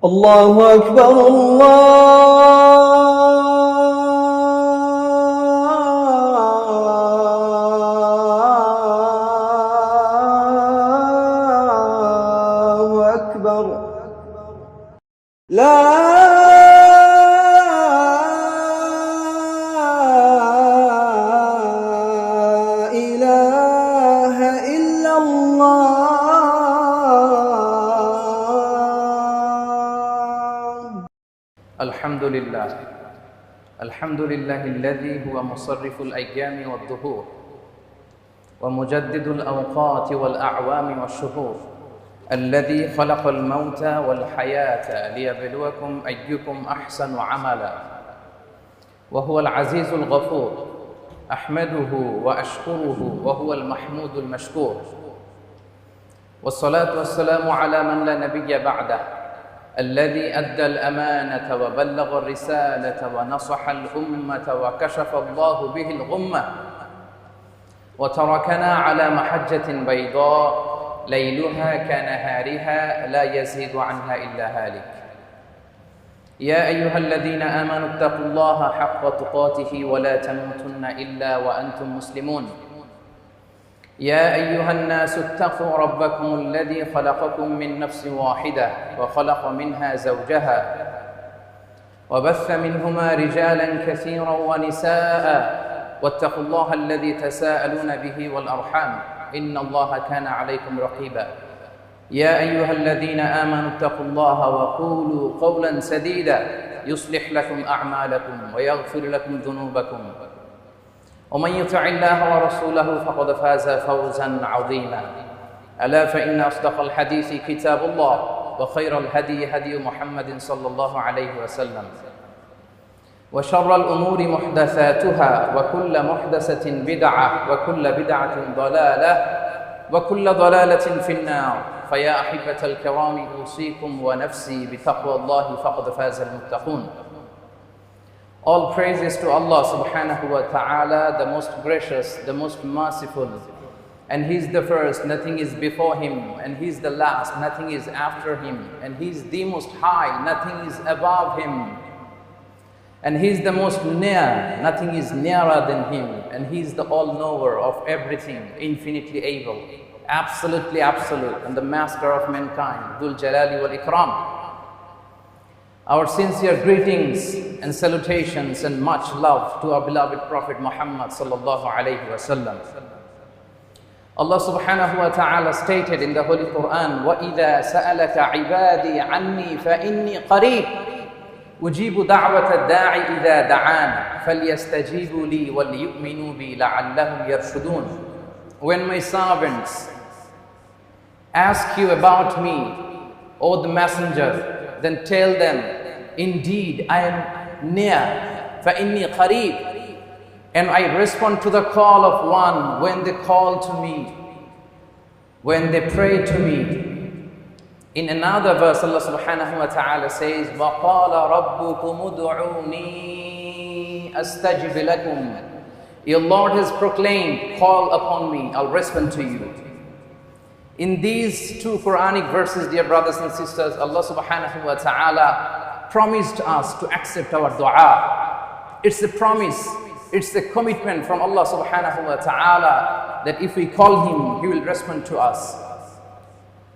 الله أكبر الله أكبر لا إله إلا الله الحمد لله الذي هو مصرف الأيام والدهور ومجدد الأوقات والأعوام والشهور الذي خلق الموت والحياة ليبلوكم أيكم أحسن عملا وهو العزيز الغفور أحمده وأشكره وهو المحمود المشكور والصلاة والسلام على من لا نبي بعده الذي أدى الأمانة وبلغ الرسالة ونصح الأمة وكشف الله به الغمة وتركنا على محجة بيضاء ليلها كنهارها لا يزيغ عنها إلا هالك يا أيها الذين آمنوا اتقوا الله حق تقاته ولا تموتن إلا وأنتم مسلمون يا أيها الناس اتقوا ربكم الذي خلقكم من نفس واحدة وخلق منها زوجها وبث منهما رجالا كثيرا ونساء واتقوا الله الذي تساءلون به والأرحام إن الله كان عليكم رقيبا يا أيها الذين آمنوا اتقوا الله وقولوا قولا سديدا يصلح لكم أعمالكم ويغفر لكم ذنوبكم ومن يطع الله ورسوله فقد فاز فوزا عظيما ألا فإن أصدق الحديث كتاب الله وخير الهدي هدي محمد صلى الله عليه وسلم وشر الأمور محدثاتها وكل محدثة بدعة وكل بدعة ضلالة وكل ضلالة في النار فيا أحبة الكرام أوصيكم ونفسي بتقوى الله فقد فاز المتقون. All praises to Allah subhanahu wa ta'ala, the most gracious, the most merciful. And He's the first, nothing is before Him. And He's the last, nothing is after Him. And He's the most high, nothing is above Him. And He's the most near, nothing is nearer than Him. And He's the all-knower of everything, infinitely able, absolutely absolute, and the master of mankind, Dhul Jalali wal Ikram. Our sincere greetings and salutations and much love to our beloved Prophet Muhammad sallallahu alayhi wa sallam. Allah subhanahu wa ta'ala stated in the Holy Quran, وَإِذَا سَأَلَكَ عِبَادِي عَنِّي فَإِنِّي قَرِيبٌ أُجِيبُ دَعْوَةَ الدَّاعِ إِذَا دَعَانِ فَلْيَسْتَجِيبُوا لِي وَلْيُؤْمِنُوا بِي لَعَلَّهُمْ يَرْشُدُونَ. When my servants ask you about me, O the Messenger, then tell them, indeed I am near, فَإِنِّي قَرِيبٌ, and I respond to the call of one when they call to me, when they pray to me. In another verse, Allah subhanahu wa ta'ala says, وَقَالَ رَبُّكُمُ ادْعُونِي أَسْتَجِبْ لَكُمْ. Your Lord has proclaimed, call upon me, I'll respond to you. In these two Quranic verses, dear brothers and sisters, Allah subhanahu wa ta'ala promised us to accept our dua. It's a promise, it's a commitment from Allah subhanahu wa ta'ala that if we call Him, He will respond to us.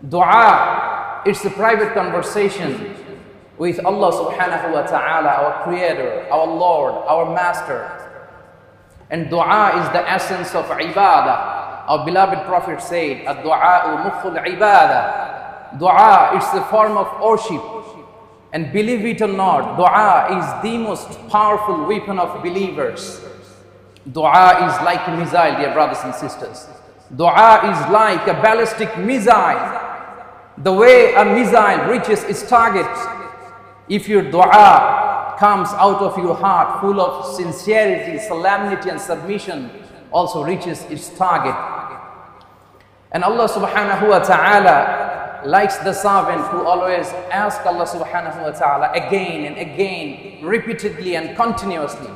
Dua, it's a private conversation with Allah subhanahu wa ta'ala, our Creator, our Lord, our Master. And dua is the essence of ibadah. Our beloved Prophet said, "Ad-du'a'u mukhul ibadah." Dua is the form of worship. And believe it or not, dua is the most powerful weapon of believers. Dua is like a missile, dear brothers and sisters. Dua is like a ballistic missile. The way a missile reaches its target, if your dua comes out of your heart full of sincerity, solemnity and submission, also reaches its target. And Allah subhanahu wa ta'ala likes the servant who always asks Allah subhanahu wa ta'ala again and again, repeatedly and continuously.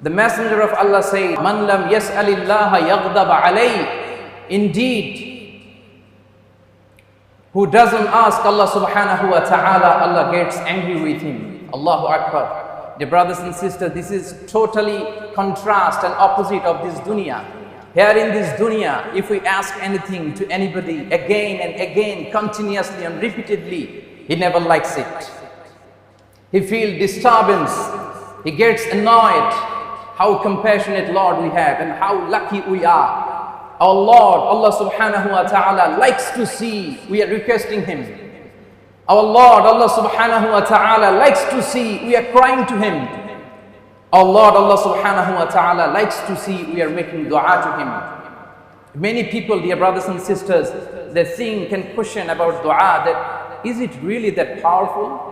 The Messenger of Allah said, "Man lam yas'alillaha yaghdab alayhi." Indeed, Who doesn't ask Allah subhanahu wa ta'ala, Allah gets angry with him. Allahu Akbar. Dear brothers and sisters, this is totally contrast and opposite of this dunya. Here in this dunya, if we ask anything to anybody again and again, continuously and repeatedly, he never likes it. He feels disturbance. He gets annoyed. How compassionate Lord we have and how lucky we are. Our Lord, Allah subhanahu wa ta'ala likes to see, we are requesting Him. Our Lord, Allah subhanahu wa ta'ala likes to see, we are crying to Him. Our Lord, Allah subhanahu wa ta'ala likes to see, we are making dua to Him. Many people, dear brothers and sisters, they think and question about dua, that is it really that powerful?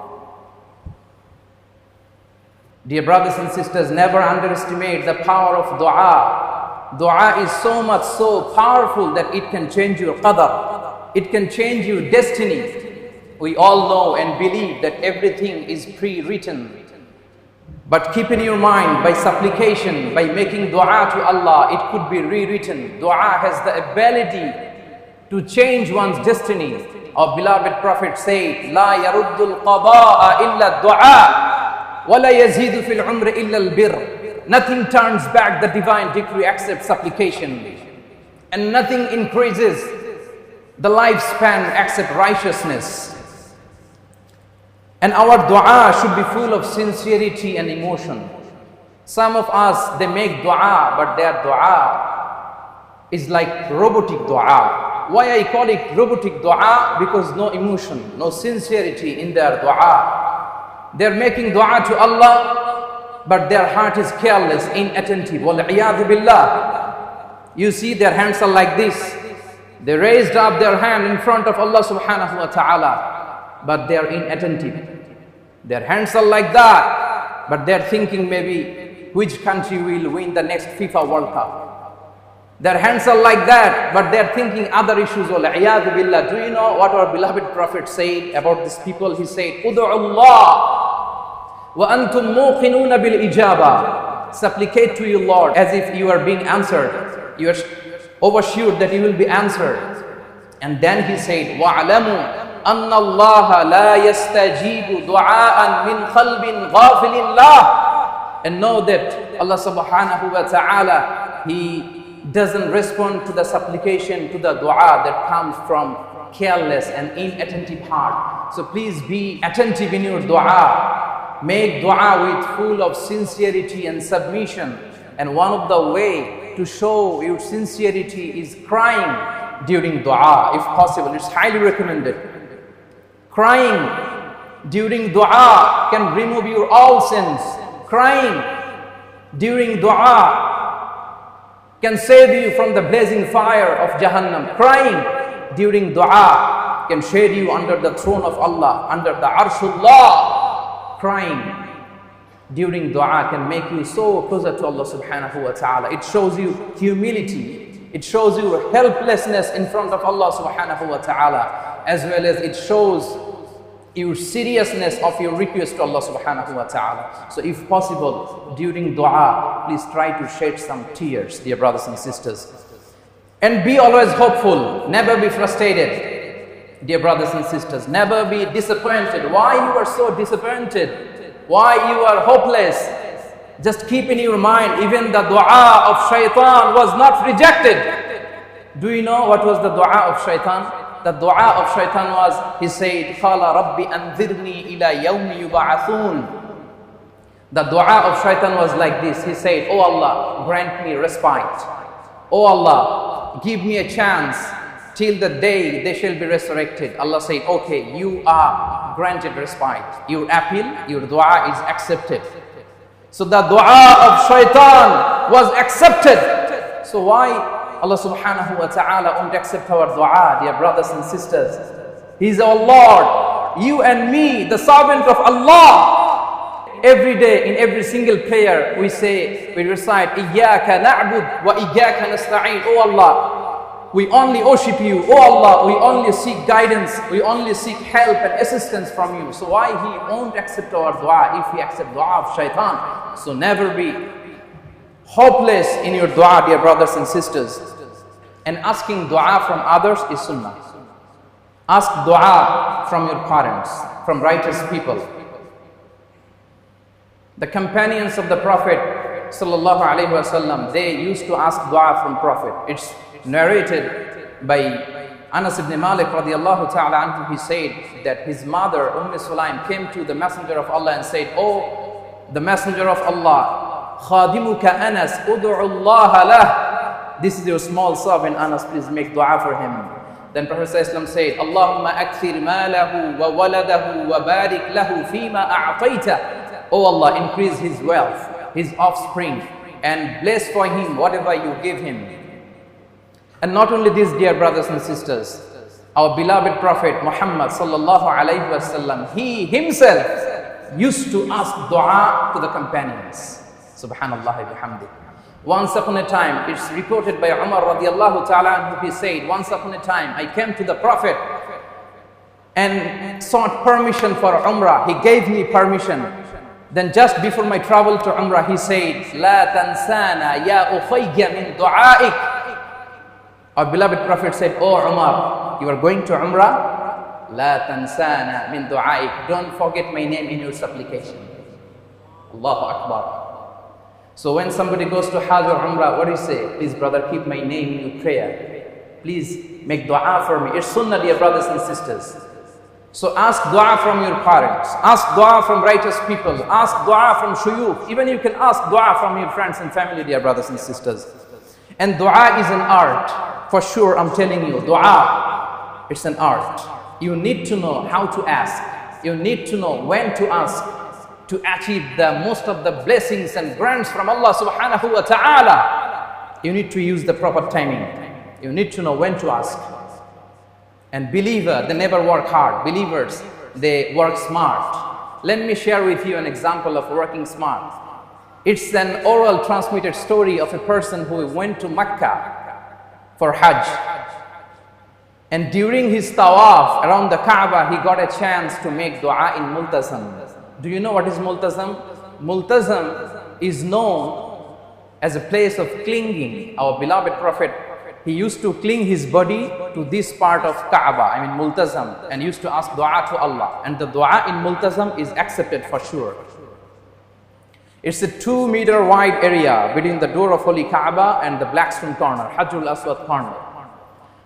Dear brothers and sisters, never underestimate the power of dua. Dua is so much so powerful that it can change your qadar. It can change your destiny. We all know and believe that everything is pre-written. But keep in your mind, by supplication, by making dua to Allah, it could be rewritten. Dua has the ability to change one's destiny. Our beloved Prophet said, "La yaruddul qada'a illa dua, wa la yazidu fil umri illa al-birr." Nothing turns back the divine decree except supplication. And nothing increases the lifespan except righteousness. And our dua should be full of sincerity and emotion. Some of us, they make dua, but their dua is like robotic dua. Why I call it robotic dua? Because no emotion, no sincerity in their dua. They're making dua to Allah, but their heart is careless, inattentive. Wal-iyadhu billah. You see, their hands are like this. They raised up their hand in front of Allah subhanahu wa ta'ala, but they are inattentive. Their hands are like that, but they are thinking maybe which country will win the next FIFA World Cup. Their hands are like that, but they are thinking other issues. Wal-iyadhu billah. Do you know what our beloved Prophet said about these people? He said, "Udu'u Allah wa antum muqinuna bil ijaba." Supplicate to your Lord as if you are being answered. You are oversure that you will be answered. And then he said, "Wa'alamu anna Allah la yastajibu du'aan min qalbin ghafilin lah." And know that Allah subhanahu wa ta'ala, He doesn't respond to the supplication, to the dua that comes from careless and inattentive heart. So please be attentive in your dua. Make dua with full of sincerity and submission. And one of the way to show your sincerity is crying during dua, if possible. It's highly recommended. Crying during dua can remove your all sins. Crying during dua can save you from the blazing fire of Jahannam. Crying during dua can shade you under the throne of Allah, under the Arshullah. Crying during dua can make you so closer to Allah subhanahu wa ta'ala. It shows you humility. It shows you helplessness in front of Allah subhanahu wa ta'ala, as well as it shows your seriousness of your request to Allah subhanahu wa ta'ala. So if possible, during dua, please try to shed some tears, dear brothers and sisters. And be always hopeful, never be frustrated. Dear brothers and sisters, never be disappointed. Why you are so disappointed? Why you are hopeless? Just keep in your mind, even the dua of shaitan was not rejected. Do you know what was the dua of shaitan? The dua of shaitan was, he said, "Qala Rabbi anzirni ila yawmi yub'athun." The dua of shaitan was like this. He said, "Oh Allah, grant me respite. Oh Allah, give me a chance till the day they shall be resurrected." Allah said, "Okay, you are granted respite. Your appeal, your dua is accepted." So the dua of shaitan was accepted. So why Allah subhanahu wa ta'ala won't accept our dua, dear brothers and sisters? He's our Lord. You and me, the servant of Allah. Every day, in every single prayer, we recite, "Iyyaka na'bud wa iyyaka nasta'in." Oh Allah, we only worship you. Oh Allah, we only seek guidance. We only seek help and assistance from you. So why He won't accept our dua if He accepts dua of shaitan? So never be hopeless in your dua, dear brothers and sisters. And asking dua from others is sunnah. Ask dua from your parents, from righteous people. The companions of the Prophet sallallahu alaihi wasallam, they used to ask dua from Prophet. It's narrated by Anas ibn Malik radiallahu ta'ala anhu. He said that his mother Sulaim came to the Messenger of Allah and said, "Oh, the Messenger of Allah, khadimuka Anas, ud'u Allah lah." This is your small servant Anas, please make dua for him. Then Prophet ﷺ said, "Allahumma akthir malahu wa waladahu wa barik lahu fima a'tayta." Oh Allah, increase his wealth, his offspring, and bless for him whatever you give him. And not only this, dear brothers and sisters, our beloved Prophet Muhammad sallallahu alaihi wasallam, he himself used to ask dua to the companions. Subhanallah bihamdi. Once upon a time, it's reported by Umar radiallahu ta'ala, he said, once upon a time, I came to the Prophet and sought permission for Umrah. He gave me permission. Then just before my travel to Umrah, he said, "La tansana ya ukhayya min du'aik." Our beloved Prophet said, "Oh Umar, you are going to Umrah? La tansana min du'aik. Don't forget my name in your supplication." Allahu Akbar. So when somebody goes to Hajj or Umrah, what do you say? "Please brother, keep my name in your prayer. Please make dua for me." It's sunnah, dear brothers and sisters. So ask dua from your parents, ask dua from righteous people, ask dua from shuyukh. Even you can ask dua from your friends and family, dear brothers and sisters. And dua is an art. For sure, I'm telling you, dua, it's an art. You need to know how to ask. You need to know when to ask to achieve the most of the blessings and grants from Allah subhanahu wa ta'ala. You need to use the proper timing. You need to know when to ask. And believer, they never work hard. Believers, they work smart. Let me share with you an example of working smart. It's an oral transmitted story of a person who went to Mecca for Hajj. And during his tawaf around the Kaaba, he got a chance to make dua in multazam. Do you know what is multazam? Multazam is known as a place of clinging. Our beloved Prophet, he used to cling his body to this part of Kaaba, I mean multazam, and used to ask dua to Allah. And the dua in multazam is accepted for sure. It's a 2-meter wide area between the door of Holy Kaaba and the black stone corner, Hajjul Aswad corner.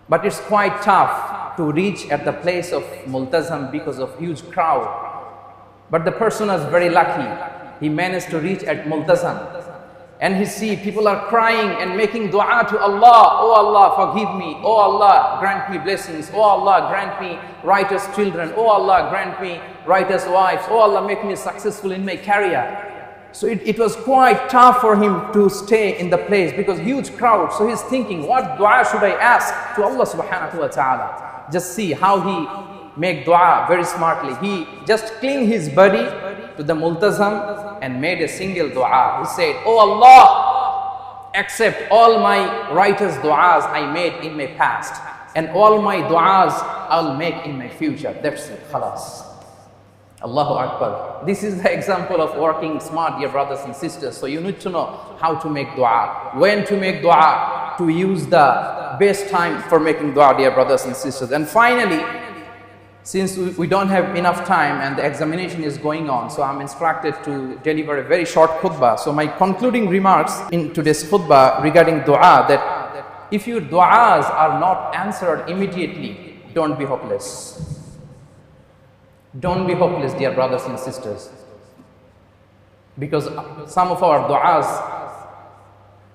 But it's quite tough to reach at the place of multazam because of huge crowd. But the person was very lucky. He managed to reach at multazam. And he see people are crying and making dua to Allah. "Oh Allah, forgive me. Oh Allah, grant me blessings. Oh Allah, grant me righteous children. Oh Allah, grant me righteous wives. Oh Allah, make me successful in my career." So it was quite tough for him to stay in the place because huge crowd. So he's thinking, what dua should I ask to Allah subhanahu wa ta'ala? Just see how he make dua very smartly. He just cling his body to the multazam and made a single dua. He said, "Oh Allah, accept all my righteous duas I made in my past, and all my duas I'll make in my future." That's it, khalas. Allahu Akbar. This is the example of working smart, dear brothers and sisters. So you need to know how to make dua, when to make dua, to use the best time for making dua, dear brothers and sisters. And finally, since we don't have enough time and the examination is going on, so I'm instructed to deliver a very short khutbah. So my concluding remarks in today's khutbah regarding dua, that if your duas are not answered immediately, don't be hopeless. Don't be hopeless, dear brothers and sisters. Because some of our duas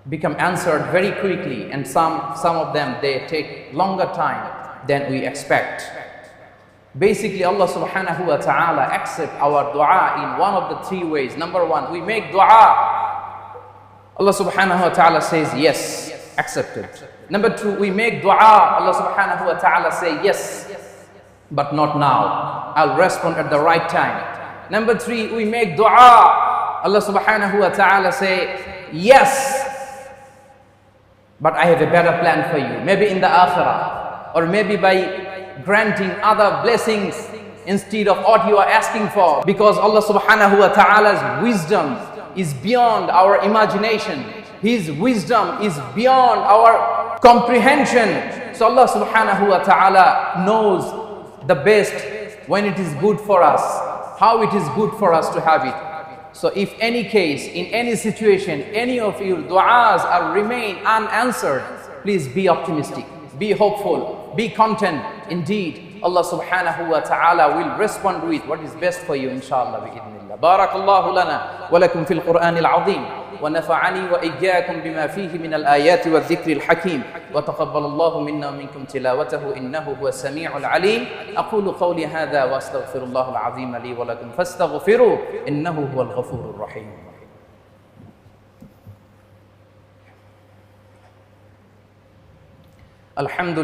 become answered very quickly, and some of them, they take longer time than we expect. Basically, Allah subhanahu wa ta'ala accepts our dua in one of the 3 ways. Number 1, we make dua. Allah subhanahu wa ta'ala says, yes, accepted. Number 2, we make dua. Allah subhanahu wa ta'ala say, yes, but not now. I'll respond at the right time. Number 3, we make dua. Allah subhanahu wa ta'ala say, yes, but I have a better plan for you. Maybe in the akhirah, or maybe by granting other blessings instead of what you are asking for. Because Allah subhanahu wa ta'ala's wisdom is beyond our imagination. His wisdom is beyond our comprehension. So Allah subhanahu wa ta'ala knows the best when it is good for us, how it is good for us to have it. So if any case, in any situation, any of your du'as are remain unanswered, please be optimistic, be hopeful, be content. Indeed, Allah subhanahu wa ta'ala will respond with what is best for you, inshallah, bi'idhnillah. Barakallahu lana wa lakum fil Qur'anil azim. ونفعني وإياكم بما فيه من الآيات والذكر الحكيم وتقبل الله منا ومنكم تلاوته إنه هو السميع العليم. أقول قولي هذا وأستغفر الله العظيم لي ولكم فاستغفروه إنه هو الغفور الرحيم. الحمد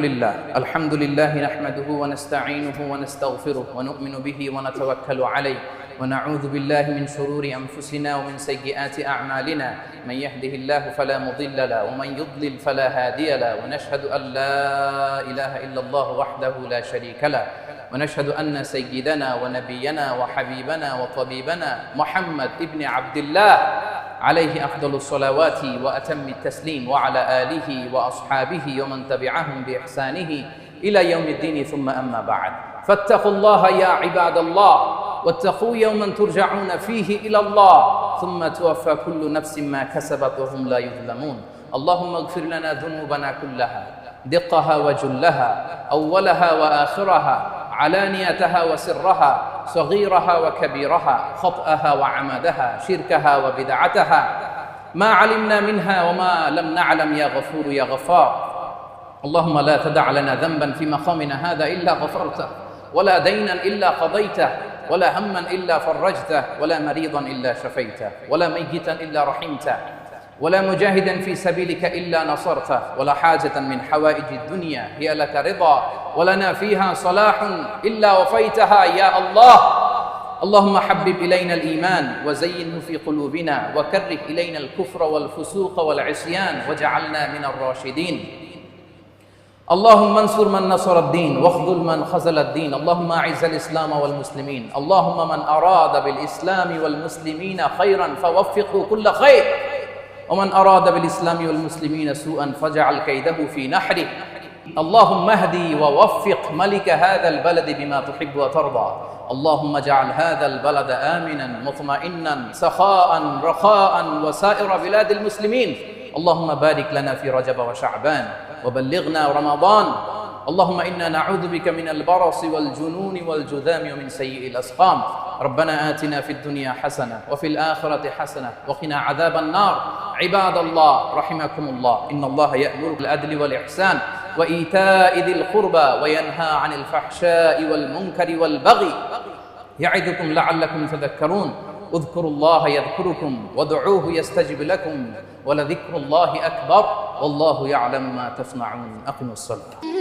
لله نحمده ونستعينه ونستغفره ونؤمن به ونتوكل عليه ونعوذ بالله من شرور أنفسنا ومن سيئات أعمالنا. من يهده الله فلا مضل له ومن يضلل فلا هادي له ونشهد أن لا إله إلا الله وحده لا شريك له ونشهد أن سيدنا ونبينا وحبيبنا وطبيبنا محمد ابن عبد الله عليه أفضل الصلوات وأتم التسليم وعلى آله وأصحابه ومن تبعهم بإحسانه إلى يوم الدين ثم أما بعد فاتقوا الله يا عباد الله واتقوا يوما ترجعون فيه إلى الله ثم توفى كل نفس ما كسبت وهم لا يظلمون. اللهم اغفر لنا ذنوبنا كلها دقها وجلها أولها وآخرها علانيتها وسرها صغيرها وكبيرها خطأها وعمدها شركها وبدعتها ما علمنا منها وما لم نعلم يا غفور يا غفار. اللهم لا تدع لنا ذنبا في مقامنا هذا إلا غفرته ولا دينا إلا قضيته ولا هما إلا فرجته ولا مريضا إلا شفيته ولا ميتا إلا رحمته ولا مجاهدا في سبيلك إلا نصرته ولا حاجة من حوائج الدنيا هي لك رضا ولنا فيها صلاح إلا وفيتها يا الله. اللهم حبب إلينا الإيمان وزينه في قلوبنا وكره إلينا الكفر والفسوق والعصيان واجعلنا من الراشدين. اللهم انصر من نصر الدين واخذل من خذل الدين. اللهم أعز الإسلام والمسلمين. اللهم من أراد بالإسلام والمسلمين خيرا فوفقه كل خير ومن أراد بالإسلام والمسلمين سوءا فاجعل كيده في نحره. اللهم اهدي ووفق ملك هذا البلد بما تحب وترضى. اللهم اجعل هذا البلد آمنا مطمئنا سخاء رخاء وسائر بلاد المسلمين. اللهم بارك لنا في رجب وشعبان وبلغنا رمضان. اللهم إنا نعوذ بك من البرص والجنون والجذام ومن سيء الأسقام. ربنا آتنا في الدنيا حسنة وفي الآخرة حسنة وقنا عذاب النار. عباد الله رحمكم الله إن الله يأمر بالعدل والإحسان وإيتاء ذي القربى وينهى عن الفحشاء والمنكر والبغي يعظكم لعلكم تذكرون. اذكروا الله يذكركم وادعوه يستجب لكم ولذكر الله أكبر والله يعلم ما تصنعون. أقيموا الصلاة.